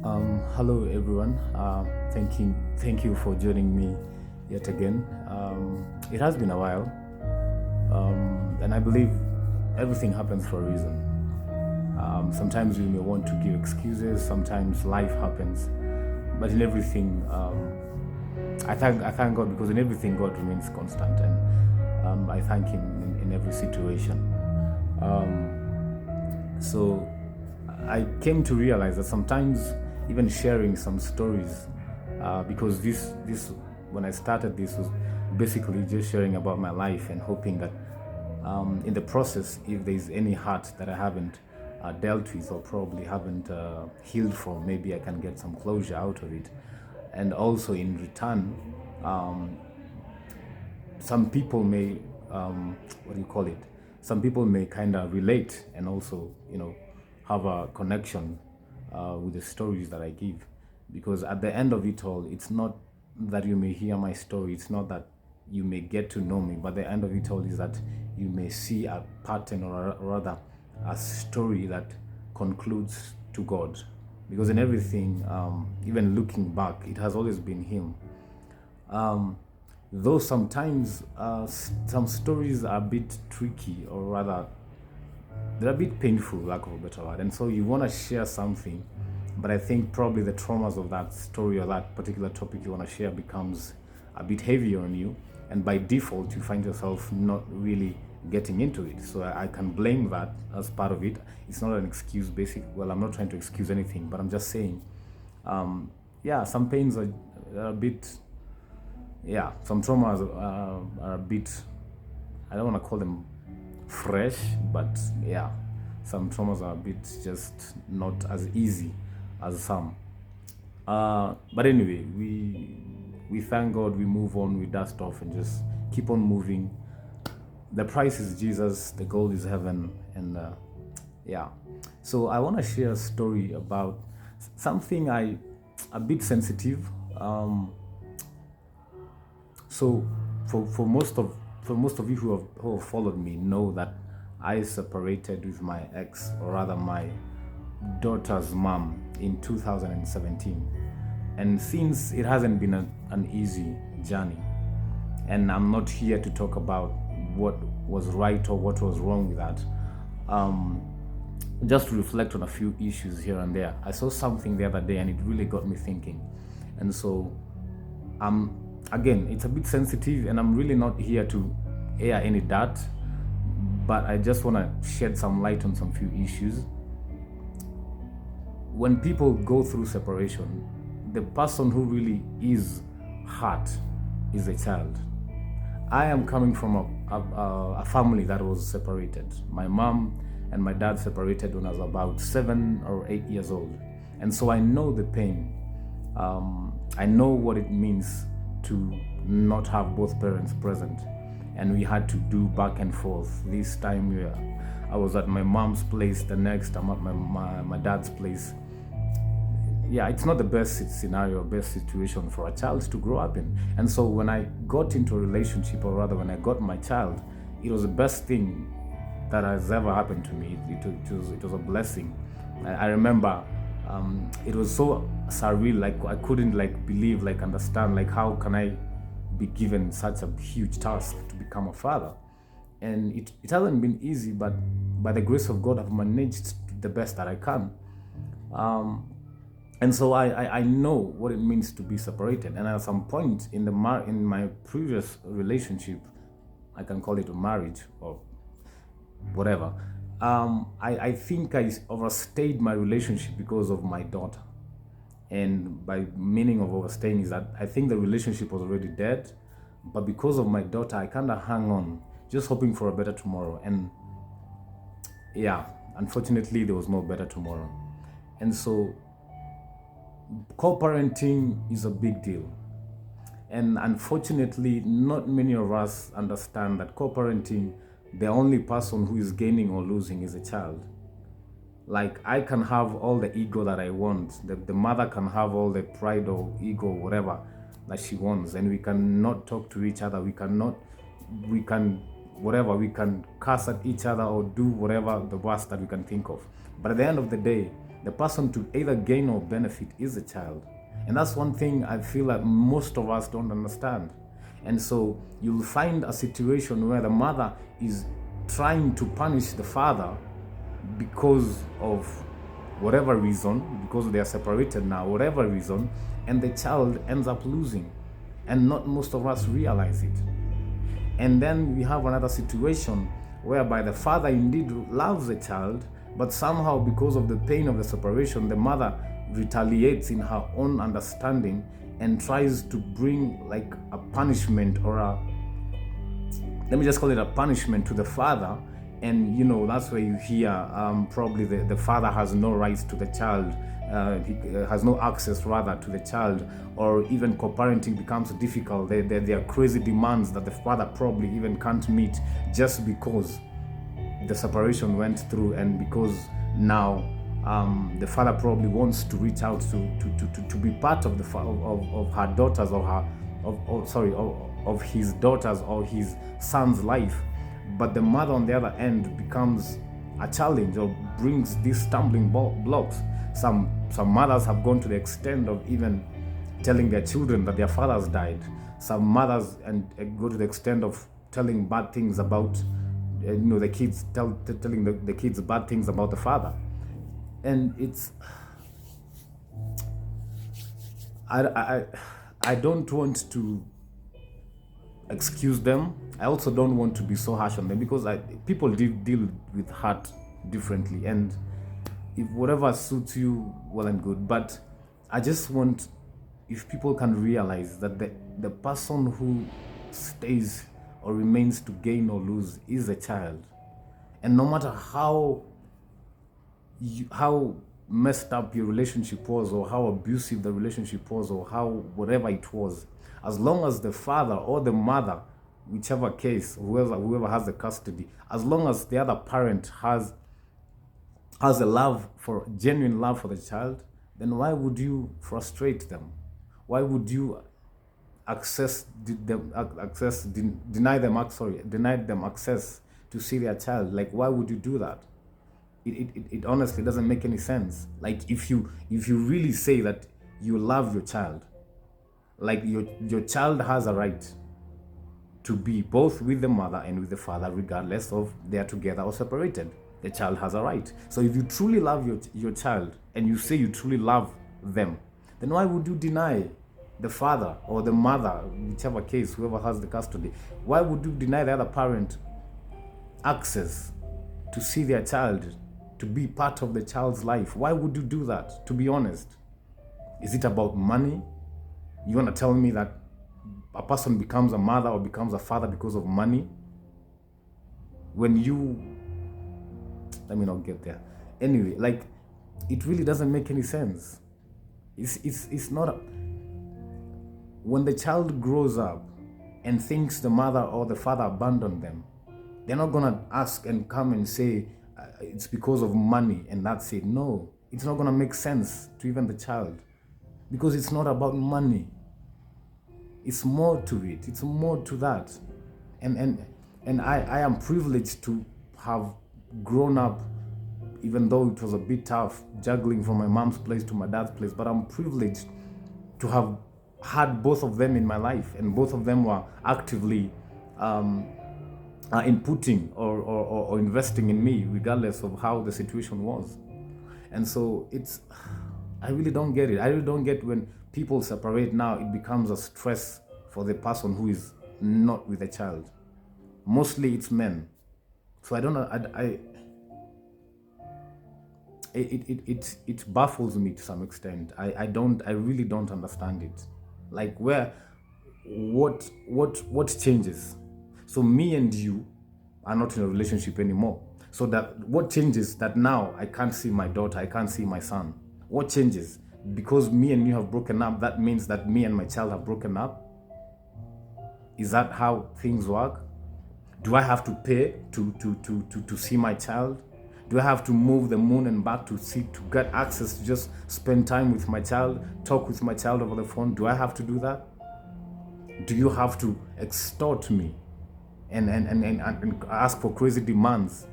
Hello everyone. Thank you for joining me yet again. It has been a while, and I believe everything happens for a reason. Sometimes we may want to give excuses. Sometimes life happens, but in everything, I thank God because in everything God remains constant, and I thank Him in every situation. So I came to realize that sometimes even sharing some stories, because this when I started this was basically just sharing about my life and hoping that in the process, if there's any hurt that I haven't dealt with or probably haven't healed from, maybe I can get some closure out of it. And also in return, some people may what do you call it, some people may kind of relate and also have a connection with the stories that I give, because at the end of it all, it's not that you may hear my story, it's not that you may get to know me, but the end of it all is that you may see a pattern, or rather a story that concludes to God, because in everything, even looking back, it has always been Him. Though sometimes some stories are a bit tricky, or rather they're a bit painful, lack of a better word, and so you want to share something, but I think probably the traumas of that story or that particular topic you want to share becomes a bit heavier on you, and by default you find yourself not really getting into it. So I can blame that as part of it. It's not an excuse, basic. Well, I'm not trying to excuse anything, but I'm just saying, yeah, some pains are a bit, yeah, some traumas are a bit, I don't want to call them fresh, but yeah, some traumas are a bit just not as easy as some. But anyway, we thank God, we move on, we dust off, and just keep on moving. The price is Jesus, the goal is heaven, and yeah. So I want to share a story about something I a bit sensitive. So for most of you who have followed me know that I separated with my ex, or rather my daughter's mom, in 2017. And since it hasn't been an easy journey, and I'm not here to talk about what was right or what was wrong with that. Just to reflect on a few issues here and there. I saw something the other day and it really got me thinking. And so, again, it's a bit sensitive, and I'm really not here to air any dirt, but I just want to shed some light on some few issues. When people go through separation, the person who really is hurt is the child. I am coming from a family that was separated. My mom and my dad separated when I was about 7 or 8 years old. And so I know the pain. I know what it means to not have both parents present. And we had to do back and forth. This time I was at my mom's place, the next I'm at my dad's place. Yeah, it's not the best scenario, best situation for a child to grow up in. And so when I got into a relationship, or rather when I got my child, it was the best thing that has ever happened to me. It was a blessing. I remember it was so surreal, like I couldn't believe, understand, how can I be given such a huge task to become a father. And it hasn't been easy, but by the grace of God I've managed the best that I can. And so I know what it means to be separated. And at some point in in my previous relationship, I can call it a marriage or whatever, I think I overstayed my relationship because of my daughter. And by meaning of overstaying is that I think the relationship was already dead, but because of my daughter, I kind of hung on, just hoping for a better tomorrow. And yeah, unfortunately, there was no better tomorrow. And so co-parenting is a big deal. And unfortunately, not many of us understand that co-parenting, the only person who is gaining or losing is a child. Like, I can have all the ego that I want. The mother can have all the pride or ego, whatever that she wants, and we cannot talk to each other. We can, whatever, we can curse at each other or do whatever the worst that we can think of. But at the end of the day, The person to either gain or benefit is the child. And that's one thing I feel like most of us don't understand. And so you'll find a situation where the mother is trying to punish the father because of whatever reason, because they are separated now, whatever reason, and the child ends up losing. And not most of us realize it. And then we have another situation whereby the father indeed loves the child, but somehow because of the pain of the separation, the mother retaliates in her own understanding and tries to bring like a punishment or let me just call it a punishment to the father. And that's where you hear probably the father has no rights to the child, he has no access rather to the child, or even co-parenting becomes difficult. There are crazy demands that the father probably even can't meet just because the separation went through, and because now the father probably wants to reach out to be part of her daughters of his daughters or his son's life. But the mother on the other end becomes a challenge or brings these stumbling blocks. Some mothers have gone to the extent of even telling their children that their fathers died. Some mothers go to the extent of telling bad things about the kids, telling the kids bad things about the father. And it's I don't want to excuse them. I also don't want to be so harsh on them, because people deal with hurt differently, and if whatever suits you, well and good. But I just want, if people can realize that the person who stays or remains to gain or lose is a child. And no matter how messed up your relationship was, or how abusive the relationship was, or how whatever it was, as long as the father or the mother, whichever case, whoever has the custody, as long as the other parent has a genuine love for the child, then why would you frustrate them? Why would you deny them access to see their child? Like, why would you do that? It honestly doesn't make any sense. Like, if you really say that you love your child, like your child has a right to be both with the mother and with the father, regardless of they're together or separated. The child has a right. So if you truly love your child, and you say you truly love them, then why would you deny the father or the mother, whichever case, whoever has the custody, why would you deny the other parent access to see their child, to be part of the child's life? Why would you do that, to be honest? Is it about money? You want to tell me that a person becomes a mother or becomes a father because of money? Let me not get there. Anyway, like, it really doesn't make any sense. It's not when the child grows up and thinks the mother or the father abandoned them, they're not gonna ask and come and say it's because of money and that's it. No, it's not gonna make sense to even the child, because it's not about money. It's more to it. It's more to that. And I am privileged to have grown up, even though it was a bit tough juggling from my mom's place to my dad's place, but I'm privileged to have had both of them in my life, and both of them were actively inputting or investing in me, regardless of how the situation was. And so I really don't get it. I really don't get when people separate now, it becomes a stress for the person who is not with a child. Mostly it's men. So I don't know, it baffles me to some extent. I really don't understand it. Like, what changes? So me and you are not in a relationship anymore. So that what changes that now I can't see my daughter, I can't see my son? What changes? Because me and you have broken up, that means that me and my child have broken up? Is that how things work? Do I have to pay to see my child? Do I have to move the moon and back to get access to just spend time with my child, talk with my child over the phone? Do I have to do that? Do you have to extort me and ask for crazy demands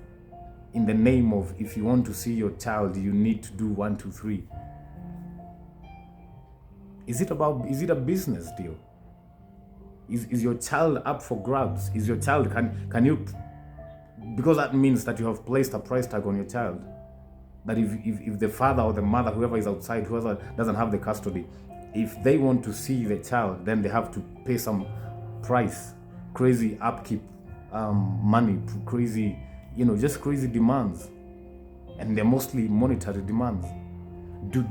in the name of, if you want to see your child, you need to do 1, 2, 3. Is it a business deal? Is your child up for grabs? Is your child, can you, because that means that you have placed a price tag on your child, that if the father or the mother, whoever is outside, whoever doesn't have the custody, if they want to see the child, then they have to pay some price, crazy upkeep, money, crazy, just crazy demands, and they're mostly monetary demands. Do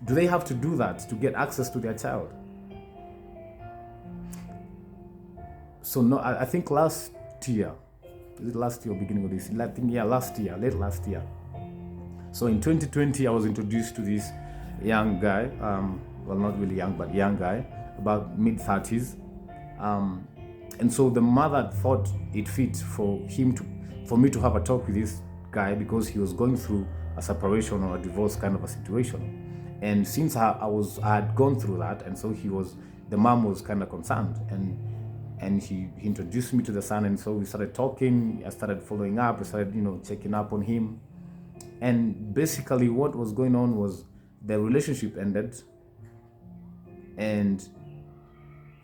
they have to do that to get access to their child? So no, I think last year, is it last year or beginning of this? I think, yeah, late last year. So in 2020, I was introduced to this young guy, well, not really young, but young guy, about mid-30s. And so the mother thought it fit for me to have a talk with this guy, because he was going through a separation or a divorce kind of a situation. And since I had gone through that, and so the mom was kind of concerned, and he introduced me to the son, and so we started talking. I started following up. I started, checking up on him. And basically what was going on was the relationship ended, and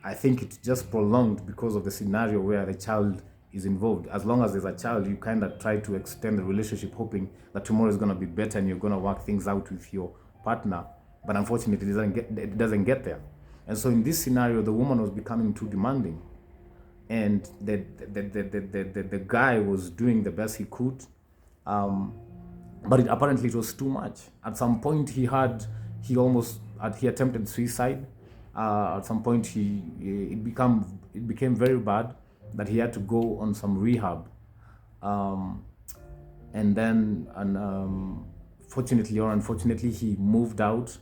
I think it just prolonged because of the scenario where the child is involved. As long as there's a child, you kind of try to extend the relationship, hoping that tomorrow is going to be better and you're going to work things out with your partner. But unfortunately, it doesn't get there. And so in this scenario, the woman was becoming too demanding, and the guy was doing the best he could, but apparently it was too much. At some point, he attempted suicide. At some point, it became very bad that he had to go on some rehab, and then fortunately or unfortunately, he moved out.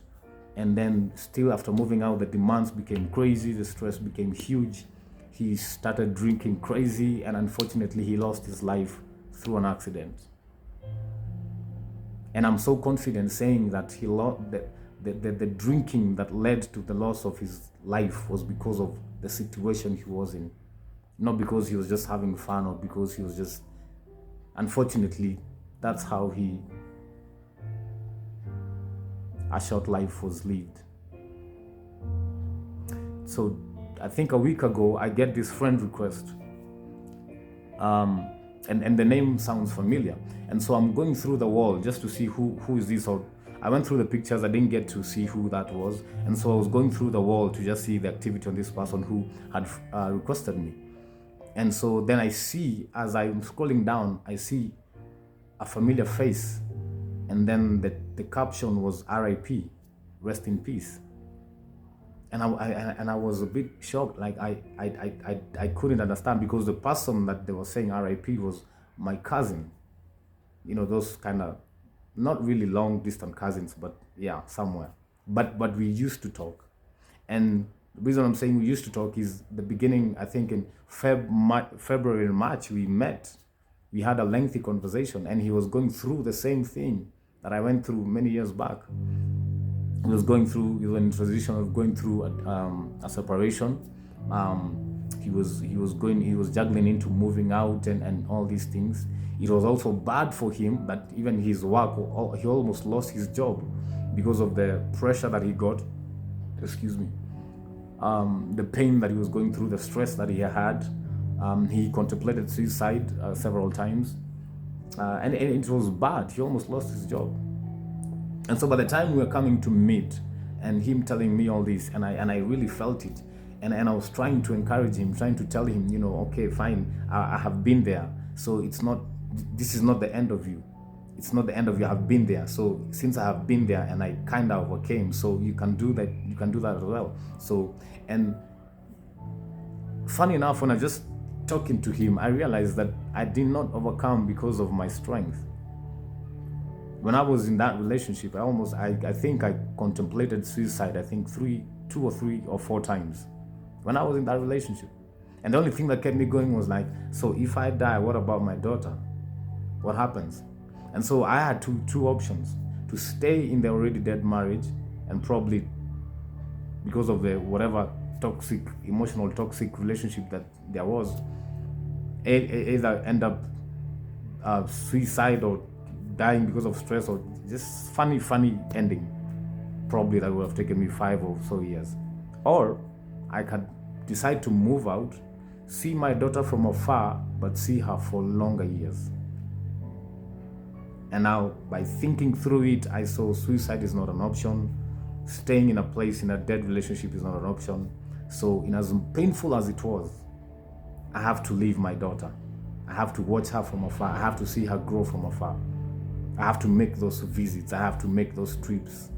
And then still after moving out, the demands became crazy, the stress became huge. He started drinking crazy, and unfortunately he lost his life through an accident. And I'm so confident saying that the drinking that led to the loss of his life was because of the situation he was in. Not because he was just having fun, or because he was just, unfortunately, that's how a short life was lived. So I think a week ago, I get this friend request. And the name sounds familiar. And so I'm going through the wall just to see who is this. Or I went through the pictures, I didn't get to see who that was. And so I was going through the wall to just see the activity on this person who had requested me. And so then I see, as I'm scrolling down, I see a familiar face. And then the caption was RIP, rest in peace. And I was a bit shocked. Like I couldn't understand, because the person that they were saying RIP was my cousin. Those kind of, not really long distance cousins, but yeah, somewhere. But we used to talk. And the reason I'm saying we used to talk is the beginning, I think in February and March, we met. We had a lengthy conversation, and he was going through the same thing that I went through many years back. He was in transition of going through a separation. He was juggling into moving out and all these things. It was also bad for him that even his work, he almost lost his job because of the pressure that he got. Excuse me. The pain that he was going through, the stress that he had. He contemplated suicide several times. And it was bad. He almost lost his job. And so by the time we were coming to meet, and him telling me all this, and I really felt it, and I was trying to encourage him, trying to tell him, okay, fine, I have been there. So this is not the end of you. It's not the end of you. I have been there. So since I have been there and I kind of overcame, so you can do that. You can do that as well. So, and funny enough, when I just talking to him, I realized that I did not overcome because of my strength. When I was in that relationship, I think I contemplated suicide, I think 2 or 3 or 4 times when I was in that relationship. And the only thing that kept me going was like, so if I die, what about my daughter? What happens? And so I had two options: to stay in the already dead marriage, and probably because of the whatever emotional toxic relationship that there was, either end up suicide or dying because of stress, or just funny ending, probably that would have taken me 5 or so years. Or I could decide to move out, see my daughter from afar, but see her for longer years. And now, by thinking through it, I saw suicide is not an option. Staying in a place in a dead relationship is not an option. So, in as painful as it was, I have to leave my daughter. I have to watch her from afar. I have to see her grow from afar. I have to make those visits. I have to make those trips.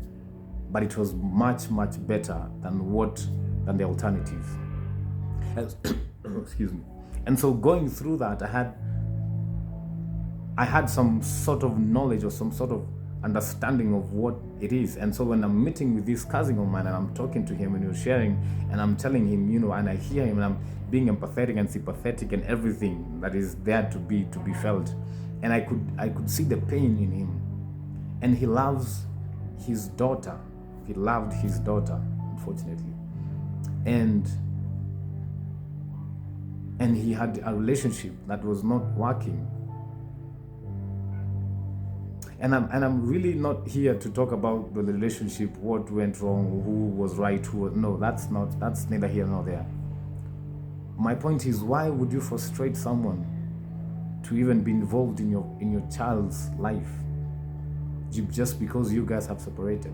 But it was much better than the alternatives. Excuse me. And so going through that, I had some sort of knowledge or some sort of understanding of what it is. And so when I'm meeting with this cousin of mine and I'm talking to him and we're sharing and I'm telling him, and I hear him and I'm being empathetic and sympathetic and everything that is there to be felt. And I could see the pain in him. And he loves his daughter. He loved his daughter, unfortunately. And he had a relationship that was not working. And I'm really not here to talk about the relationship, what went wrong, who was right, no, that's neither here nor there. My point is, why would you frustrate someone to even be involved in your child's life just because you guys have separated?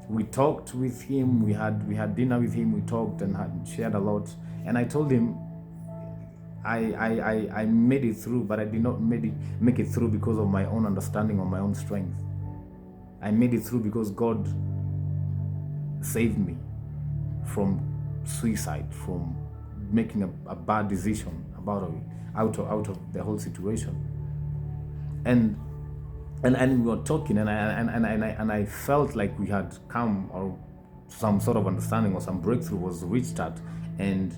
We talked with him, we had dinner with him, we talked and had shared a lot, and I told him I made it through, but I did not make it through because of my own understanding or my own strength. I made it through because God saved me from suicide, from making a bad decision out of the whole situation. And we were talking, and I felt like we had come, or some sort of understanding or some breakthrough was reached at. And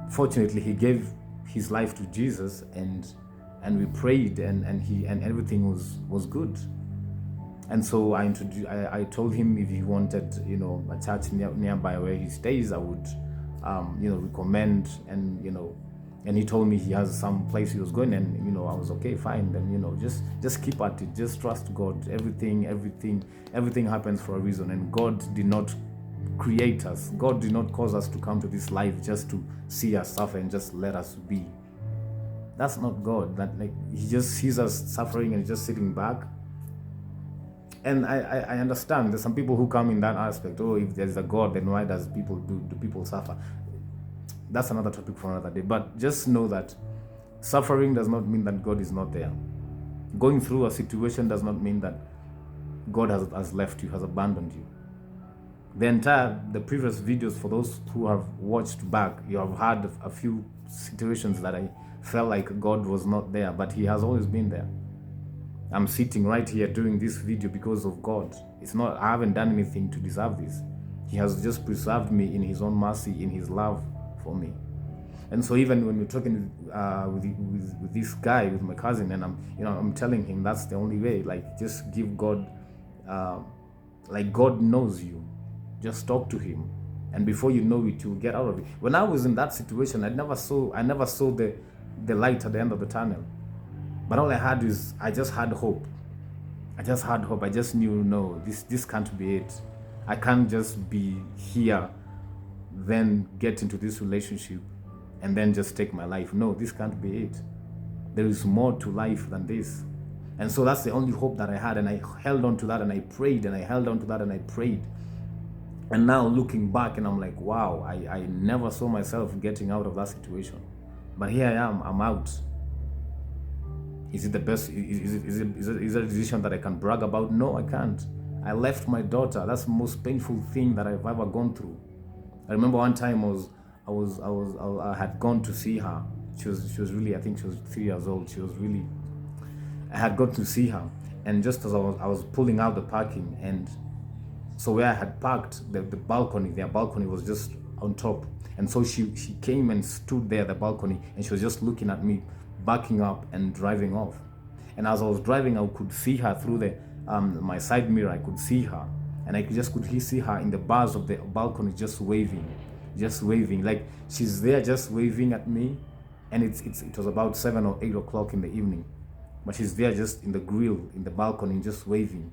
fortunately, he gave his life to Jesus, and we prayed, and everything was good. And so I told him if he wanted, a church nearby where he stays, I would, recommend, and he told me he has some place he was going, and I was okay, fine. Then just keep at it, just trust God. Everything happens for a reason, and God did not create us. God did not cause us to come to this life just to see us suffer and just let us be. That's not God. That he just sees us suffering and just sitting back. And I understand there's some people who come in that aspect. Oh, if there's a God, then why does people do people suffer? That's another topic for another day. But just know that suffering does not mean that God is not there. Going through a situation does not mean that God has left you, has abandoned you. The previous videos, for those who have watched back, you have had a few situations that I felt like God was not there, but he has always been there. I'm sitting right here doing this video because of God. I haven't done anything to deserve this. He has just preserved me in his own mercy, in his love for me. And so even when we're talking with this guy, with my cousin, and I'm telling him that's the only way. Just give God, God knows you. Just talk to him, and before you know it, you'll get out of it. When I was in that situation, I never saw the light at the end of the tunnel. But all I had is I just had hope. I just knew, no, this can't be it. I can't just be here, then get into this relationship, and then just take my life. No, this can't be it. There is more to life than this. And so that's the only hope that I had, and I held on to that, and I prayed, and I held on to that, and I prayed. And now looking back, and I'm like, wow, I never saw myself getting out of that situation. But here I am, I'm out. Is it the best? Is it a decision that I can brag about? No, I can't. I left my daughter. That's the most painful thing that I've ever gone through. I remember one time I had gone to see her. She was really, I think she was 3 years old. I had gone to see her, and just as I was pulling out the parking, and so where I had parked, their balcony was just on top. And so she came and stood there at the balcony, and she was just looking at me, backing up and driving off. And as I was driving, I could see her through my side mirror. I could see her, and I could see her in the bars of the balcony, just waving, like she's there just waving at me, and it was about 7 or 8 o'clock in the evening, but she's there just in the grill, in the balcony, just waving.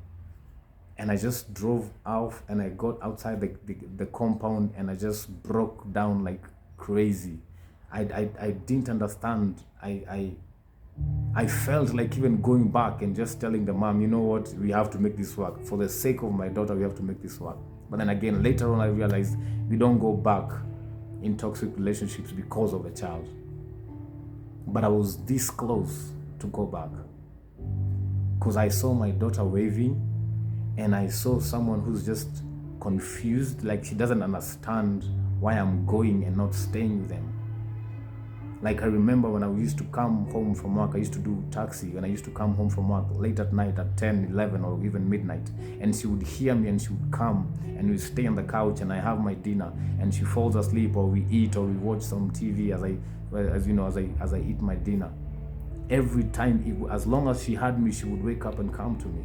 And I just drove off and I got outside the compound and I just broke down like crazy. I didn't understand. I felt like even going back and just telling the mom, you know what, we have to make this work. For the sake of my daughter, we have to make this work. But then again, later on, I realized we don't go back in toxic relationships because of the child. But I was this close to go back because I saw my daughter waving and I saw someone who's just confused, like she doesn't understand why I'm going and not staying with them. Like I remember when I used to come home from work, I used to do taxi, and I used to come home from work late at night at 10, 11 or even midnight, and she would hear me and she would come and we'd stay on the couch and I have my dinner and she falls asleep, or we eat or we watch some TV as I eat my dinner. Every time, as long as she had me, she would wake up and come to me.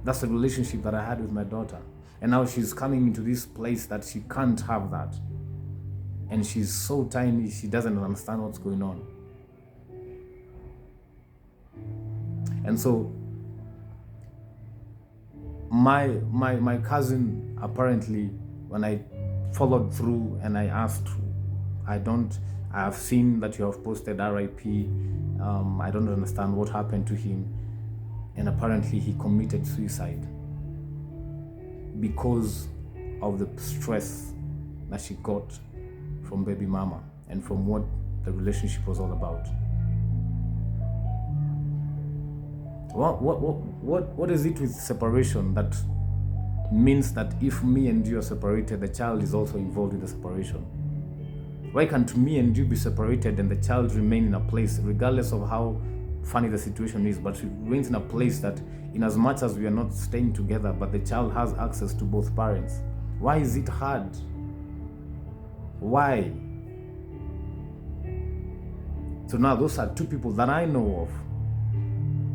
That's the relationship that I had with my daughter. And now she's coming into this place that she can't have that. And she's so tiny, she doesn't understand what's going on. And so my cousin, apparently, when I followed through and I asked, I have seen that you have posted RIP. I don't understand what happened to him. And apparently he committed suicide because of the stress that she got from baby mama and from what the relationship was all about. What is it with separation that means that if me and you are separated, the child is also involved in the separation? Why can't me and you be separated and the child remain in a place, regardless of how funny the situation is, but it remains in a place that, in as much as we are not staying together, but the child has access to both parents? Why is it hard? Why? So now those are two people that I know of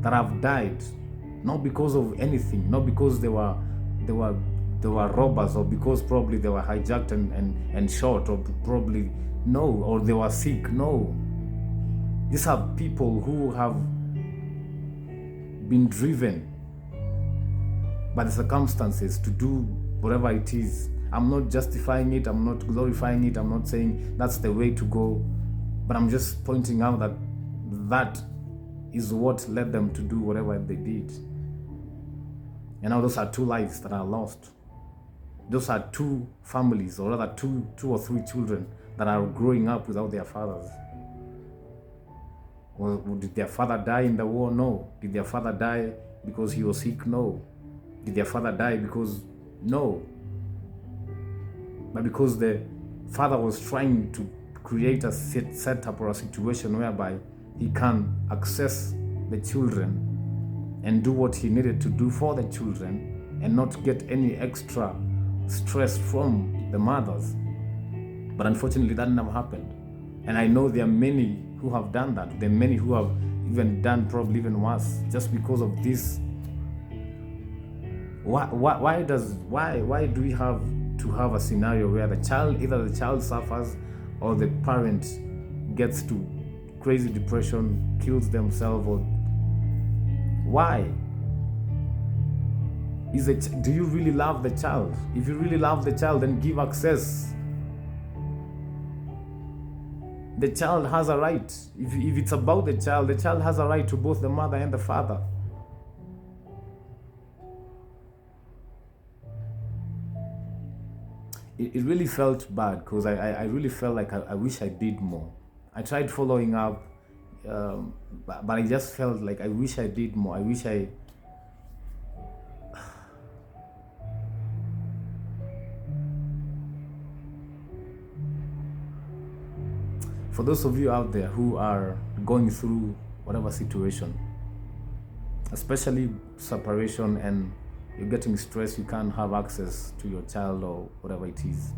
that have died, not because of anything, not because they were robbers, or because probably they were hijacked and shot, or probably no, or they were sick. No. These are people who have been driven by the circumstances to do whatever it is. I'm not justifying it, I'm not glorifying it, I'm not saying that's the way to go, but I'm just pointing out that that is what led them to do whatever they did. And now those are two lives that are lost. Those are two families, or rather two or three children that are growing up without their fathers. Well, did their father die in the war? No. Did their father die because he was sick? No. Did their father die because? No. But because the father was trying to create a setup or a situation whereby he can access the children and do what he needed to do for the children and not get any extra stress from the mothers. But unfortunately, that never happened. And I know there are many who have done that. There are many who have even done probably even worse just because of this. Why do we have to have a scenario where either the child suffers or the parent gets to crazy depression, kills themselves, or why? Do you really love the child? If you really love the child, then give access. The child has a right. If it's about the child has a right to both the mother and the father. It really felt bad because I really felt like I wish I did more. I tried following up, but I just felt like I wish I did more. For those of you out there who are going through whatever situation, especially separation, and you're getting stressed, you can't have access to your child or whatever it is,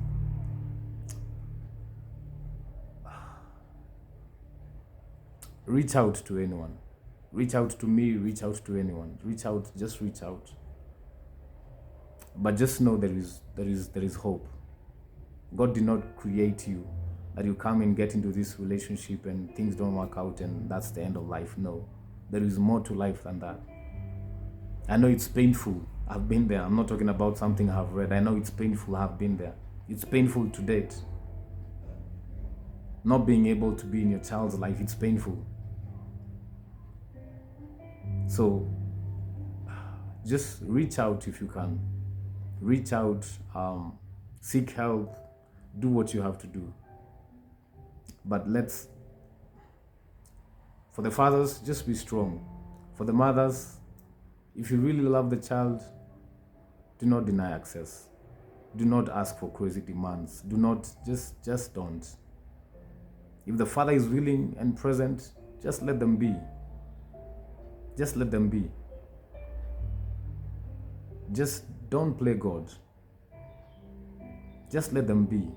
reach out to anyone. Reach out to me, reach out to anyone. Just reach out. But just know there is hope. God did not create you that you come and get into this relationship and things don't work out and that's the end of life. No, there is more to life than that. I know it's painful. I've been there. I'm not talking about something I've read. I know it's painful. I've been there. It's painful to date. Not being able to be in your child's life, it's painful. So just reach out if you can. Reach out, seek help, do what you have to do. But for the fathers, just be strong. For the mothers, if you really love the child, do not deny access. Do not ask for crazy demands. Do not, just don't. If the father is willing and present, just let them be. Just let them be. Just don't play God. Just let them be.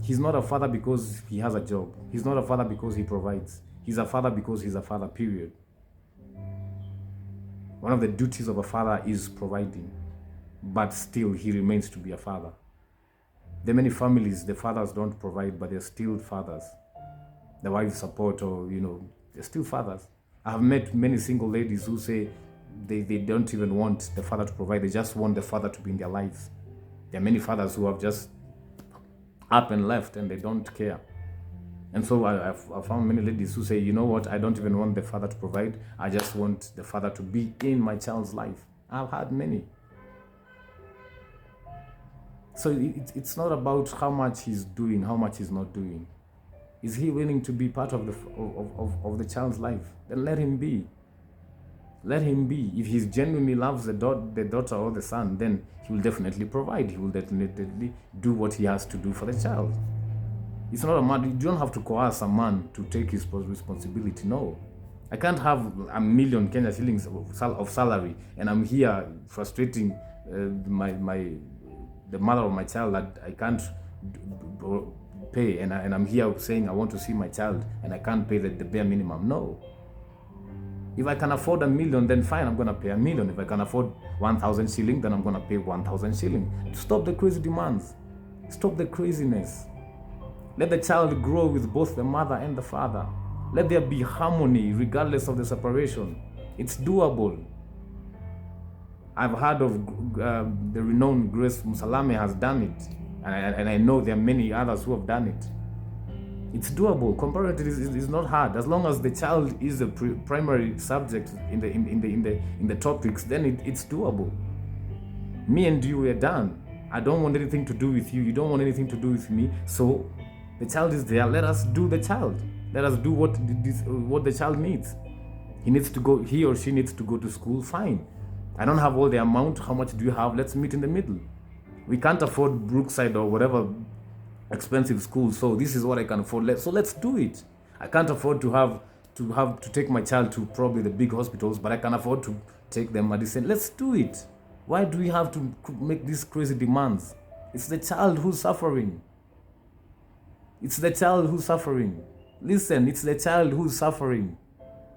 He's not a father because he has a job. He's not a father because he provides. He's a father because he's a father, period. One of the duties of a father is providing, but still he remains to be a father. There are many families, the fathers don't provide, but they're still fathers. The wives support, or, they're still fathers. I have met many single ladies who say they don't even want the father to provide. They just want the father to be in their lives. There are many fathers who have just up and left and they don't care. And so I found many ladies who say, you know what, I don't even want the father to provide. I just want the father to be in my child's life. I've had many. So it's not about how much he's doing, how much he's not doing. Is he willing to be part of the child's life? Then let him be. Let him be. If he genuinely loves the daughter or the son, then he will definitely provide. He will definitely do what he has to do for the child. It's not a matter, you don't have to coerce a man to take his responsibility. No. I can't have $1 million Kenya shillings of salary and I'm here frustrating the mother of my child that I can't pay, and I'm here saying I want to see my child and I can't pay the bare minimum. No. If I can afford $1 million, then fine, I'm going to pay $1 million. If I can afford 1,000 shilling, then I'm going to pay 1,000 shilling. Stop the crazy demands. Stop the craziness. Let the child grow with both the mother and the father. Let there be harmony regardless of the separation. It's doable. I've heard of the renowned Grace Musalame has done it. And I know there are many others who have done it. It's doable. Comparative is not hard. As long as the child is the primary subject in the topics, then it's doable. Me and you are done. I don't want anything to do with you. You don't want anything to do with me. So the child is there. Let us do the child. Let us do what the child needs. He or she needs to go to school. Fine. I don't have all the amount. How much do you have? Let's meet in the middle. We can't afford Brookside or whatever expensive school, so this is what I can afford. So let's do it. I can't afford to take my child to probably the big hospitals, but I can afford to take them medicine. Let's do it. Why do we have to make these crazy demands? It's the child who's suffering. It's the child who's suffering. Listen, it's the child who's suffering.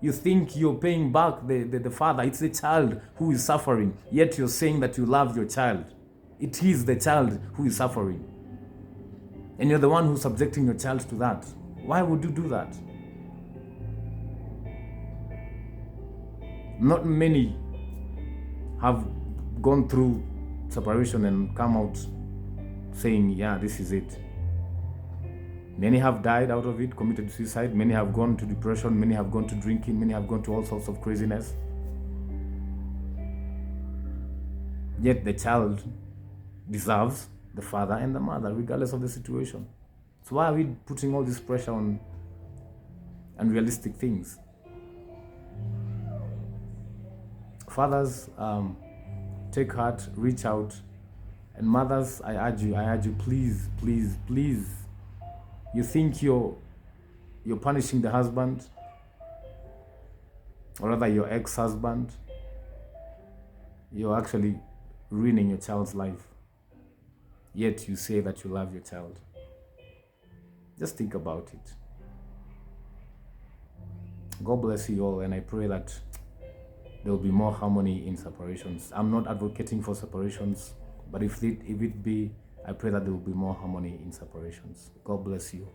You think you're paying back the father. It's the child who is suffering, yet you're saying that you love your child. It is the child who is suffering. And you're the one who's subjecting your child to that. Why would you do that? Not many have gone through separation and come out saying, yeah, this is it. Many have died out of it, committed suicide. Many have gone to depression. Many have gone to drinking. Many have gone to all sorts of craziness. Yet the child deserves the father and the mother, regardless of the situation. So why are we putting all this pressure on unrealistic things? Fathers, take heart, reach out. And mothers, I urge you, please, please, please. You think you're punishing the husband, or rather your ex-husband. You're actually ruining your child's life. Yet you say that you love your child. Just think about it. God bless you all, and I pray that there will be more harmony in separations. I'm not advocating for separations, but if it be I pray that there will be more harmony in separations. God bless you.